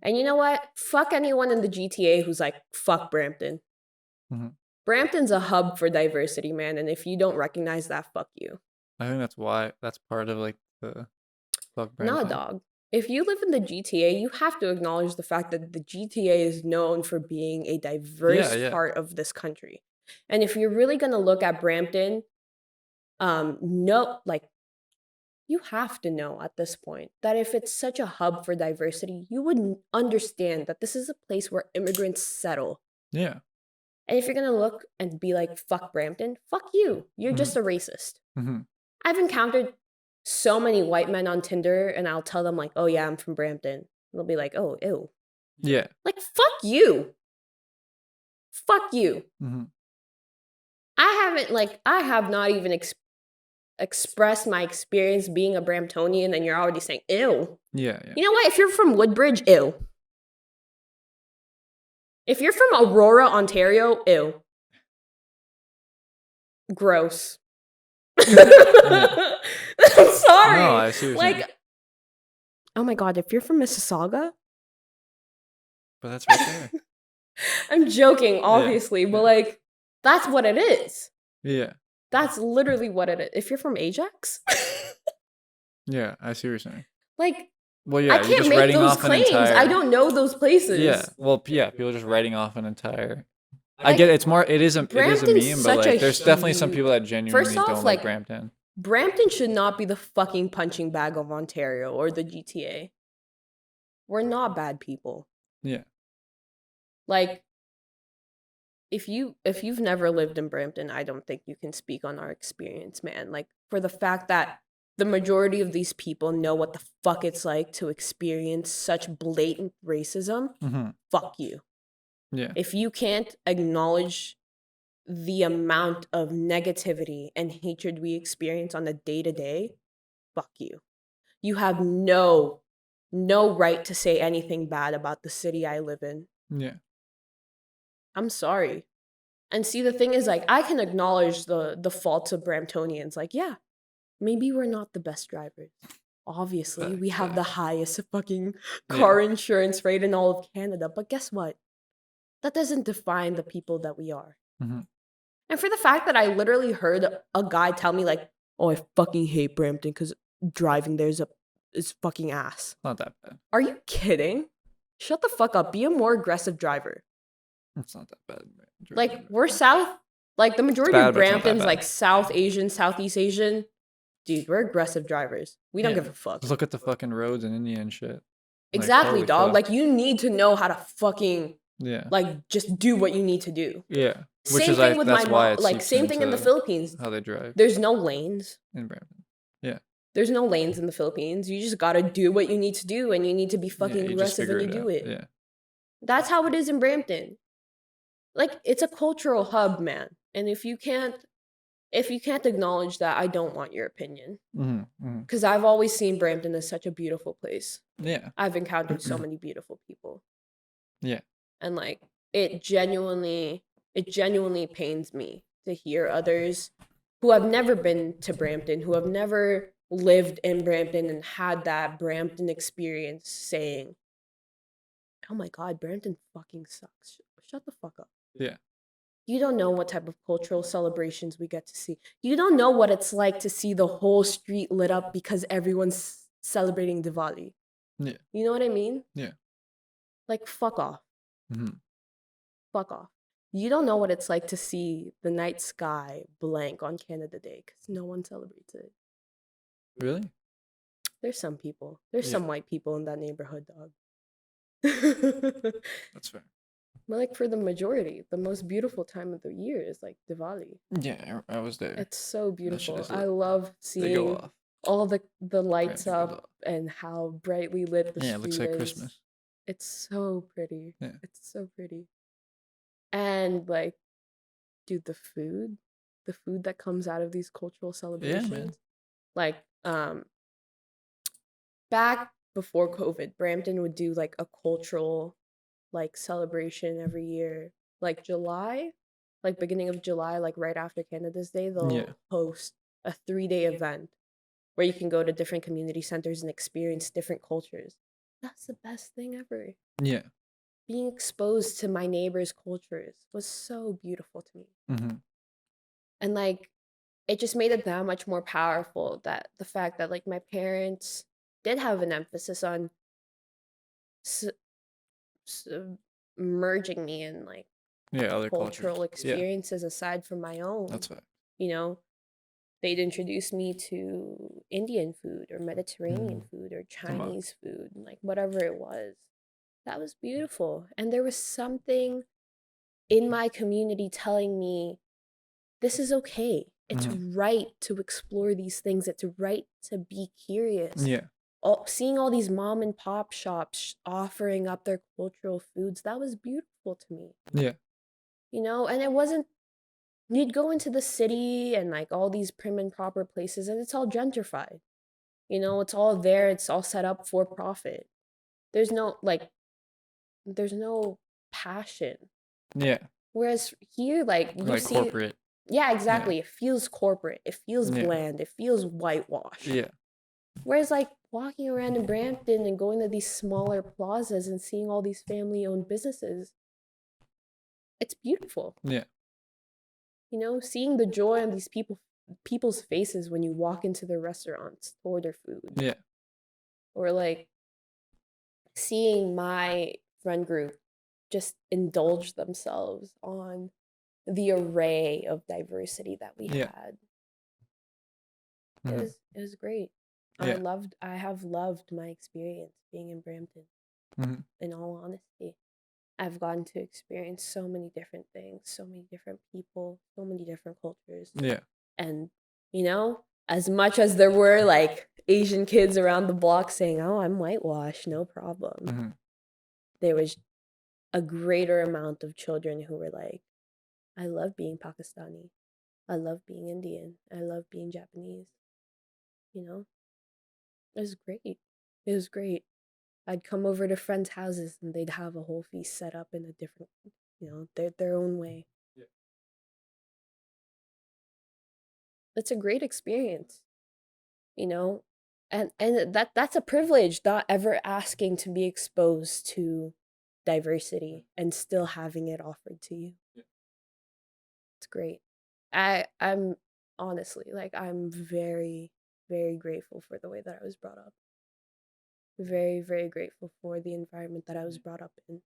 And you know what? Fuck anyone in the GTA who's like, fuck Brampton. Mm-hmm. Brampton's a hub for diversity, man. And if you don't recognize that, fuck you. I think that's part of like the fuck Nah, Brampton. dog. If you live in the GTA, you have to acknowledge the fact that the GTA is known for being a diverse Yeah. part of this country. And if you're really gonna look at Brampton, no, like you have to know at this point that if it's such a hub for diversity, you would understand that this is a place where immigrants settle. Yeah. And if you're gonna look and be like, fuck Brampton, fuck you. You're just a racist. Mm-hmm. I've encountered so many white men on Tinder, and I'll tell them, like, oh, yeah, I'm from Brampton. And they'll be like, oh, ew. Yeah. Like, fuck you. Fuck you. Mm-hmm. I have not even expressed my experience being a Bramptonian, and you're already saying, ew. Yeah. You know what? If you're from Woodbridge, ew. If you're from Aurora, Ontario, ew. Gross. I'm sorry. No, I see what you're saying. Oh my god, if you're from Mississauga? But that's right there. I'm joking, obviously, but like, that's what it is. Yeah. That's literally what it is. If you're from Ajax? Yeah, I see what you're saying. Like, well, yeah, I you're can't just make writing those off claims. an entire... I don't know those places. Yeah, well, yeah, people are just writing off an entire... I Like, get it, it is a Brampton's meme, but such like, a there's definitely some huge- people that genuinely First off, don't like Brampton. Brampton should not be the fucking punching bag of Ontario or the GTA. We're not bad people. Yeah. Like, if you've never lived in Brampton, I don't think you can speak on our experience, man. Like, for the fact that the majority of these people know what the fuck it's like to experience such blatant racism, fuck you. Yeah. If you can't acknowledge the amount of negativity and hatred we experience on a day-to-day, fuck you. You have no right to say anything bad about the city I live in. Yeah. I'm sorry. And see, the thing is, like, I can acknowledge the faults of Bramptonians. Like, yeah, maybe we're not the best drivers. Obviously, we have the highest fucking car insurance rate in all of Canada. But guess what? That doesn't define the people that we are. And for the fact that I literally heard a guy tell me, like, oh, I fucking hate Brampton because driving there is fucking ass. Not that bad. Are you kidding? Shut the fuck up. Be a more aggressive driver. It's not that bad. Like, we're South. Like, the majority of Brampton's, like, South Asian, Southeast Asian. Dude, we're aggressive drivers. We don't give a fuck. Look at the fucking roads in India and shit. Exactly, like, dog. fuck. Like, you need to know how to fucking, yeah, like, just do what you need to do. Yeah. Which same is thing with my mom. Like, same thing in the Philippines. How they drive. There's no lanes. In Brampton. Yeah. There's no lanes in the Philippines. You just gotta do what you need to do, and you need to be fucking aggressive when you do it. Yeah. That's how it is in Brampton. Like, it's a cultural hub, man. And if you can't acknowledge that, I don't want your opinion. Because I've always seen Brampton as such a beautiful place. Yeah. I've encountered so many beautiful people. Yeah. And like, it genuinely pains me to hear others who have never been to Brampton, who have never lived in Brampton and had that Brampton experience saying, oh my God, Brampton fucking sucks. Shut the fuck up. Yeah. You don't know what type of cultural celebrations we get to see. You don't know what it's like to see the whole street lit up because everyone's celebrating Diwali. Yeah. You know what I mean? Yeah. Like, fuck off. Fuck off. You don't know what it's like to see the night sky blank on Canada Day because no one celebrates it. Really? There's some people. There's some white people in that neighborhood, dog. That's fair. But like, for the majority, the most beautiful time of the year is like Diwali. Yeah, I was there. It's so beautiful. I love seeing all the lights up and how brightly lit the street is. Yeah, it looks like Christmas. It's so pretty. Yeah. It's so pretty. And like, dude, the food that comes out of these cultural celebrations. Yeah, man. Like, back before COVID, Brampton would do like a cultural like celebration every year. Like July, like beginning of July, like right after Canada's Day, they'll host a 3-day event where you can go to different community centers and experience different cultures. That's the best thing ever. Yeah. Being exposed to my neighbors' cultures was so beautiful to me. Mm-hmm. And like it just made it that much more powerful that the fact that like my parents did have an emphasis on s- merging me in like Yeah, other cultures. cultural Yeah, experiences aside from my own. that's right. You know, they'd introduce me to Indian food or Mediterranean food or Come on. Chinese food, like whatever it was. That was beautiful. And there was something in my community telling me this is okay. It's Mm-hmm. right to explore these things. It's right to be curious. Yeah. Seeing all these mom and pop shops offering up their cultural foods, that was beautiful to me. Yeah. And it wasn't, you'd go into the city and like all these prim and proper places and it's all gentrified. It's all there, it's all set up for profit. There's no, like, there's no passion. Yeah. Whereas here, like, you Like see, corporate. yeah, Yeah. exactly. It feels corporate. It feels Yeah. bland. It feels whitewashed. Yeah. Whereas, like, walking around in Brampton and going to these smaller plazas and seeing all these family owned businesses, it's beautiful. Yeah. Seeing the joy on these people's faces when you walk into their restaurants to order food. Yeah. Or, like, seeing my friend group just indulge themselves on the array of diversity that we Yeah. had. Mm-hmm. It was great. Yeah. I have loved my experience being in Brampton. Mm-hmm. In all honesty, I've gotten to experience so many different things, so many different people, so many different cultures. Yeah. And as much as there were like Asian kids around the block saying, "Oh, I'm whitewashed, no problem," Mm-hmm. there was a greater amount of children who were like, "I love being Pakistani. I love being Indian. I love being Japanese." It was great. It was great. I'd come over to friends' houses and they'd have a whole feast set up in a different, their own way. Yeah. It's a great experience, you know, and that's a privilege. Not ever asking to be exposed to diversity and still having it offered to you. Yeah. It's great. I'm honestly like I'm very very grateful for the way that I was brought up. Very very grateful for the environment that I was brought up in.